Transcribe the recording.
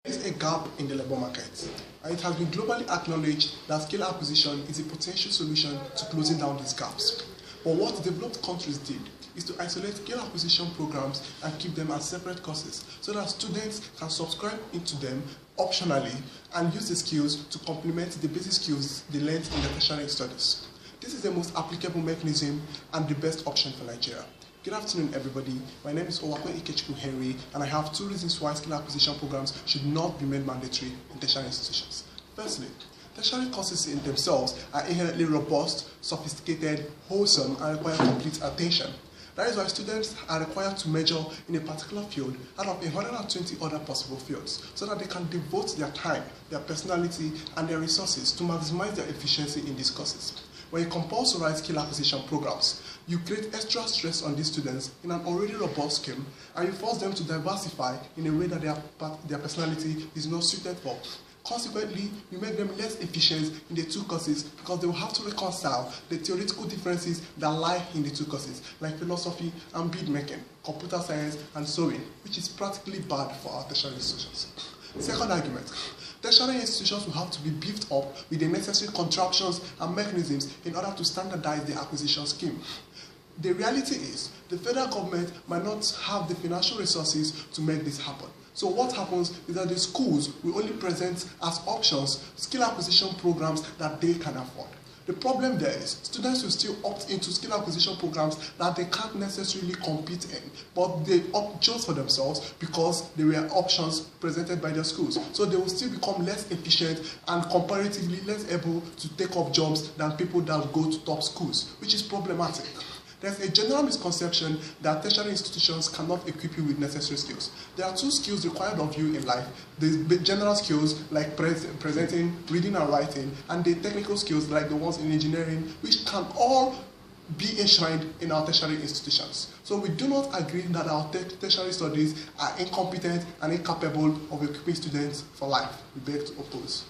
There is a gap in the labour market, and it has been globally acknowledged that skill acquisition is a potential solution to closing down these gaps. But what developed countries did is to isolate skill acquisition programs and keep them as separate courses so that students can subscribe into them optionally and use the skills to complement the basic skills they learned in their tertiary studies. This is the most applicable mechanism and the best option for Nigeria. Good afternoon, everybody. My name is Owakwe Ikechukwu Henry, and I have 2 reasons why skill acquisition programs should not be made mandatory in tertiary institutions. Firstly, tertiary courses in themselves are inherently robust, sophisticated, wholesome, and require complete attention. That is why students are required to major in a particular field out of 120 other possible fields, so that they can devote their time, their personality, and their resources to maximize their efficiency in these courses. When you compulsorize skill acquisition programs, you create extra stress on these students in an already robust scheme, and you force them to diversify in a way that their personality is not suited for. Consequently, you make them less efficient in the 2 courses because they will have to reconcile the theoretical differences that lie in the 2 courses, like philosophy and bead making, computer science, and sewing, which is practically bad for our tertiary institutions. Second argument. Tertiary institutions will have to be beefed up with the necessary contraptions and mechanisms in order to standardize the acquisition scheme. The reality is, the federal government might not have the financial resources to make this happen. So what happens is that the schools will only present as options skill acquisition programs that they can afford. The problem there is students will still opt into skill acquisition programs that they can't necessarily compete in, but they opt just for themselves because they were options presented by their schools. So they will still become less efficient and comparatively less able to take up jobs than people that go to top schools, which is problematic. There's a general misconception that tertiary institutions cannot equip you with necessary skills. There are 2 skills required of you in life: the general skills like presenting, reading and writing, and the technical skills like the ones in engineering, which can all be enshrined in our tertiary institutions. So we do not agree that our tertiary studies are incompetent and incapable of equipping students for life. We beg to oppose.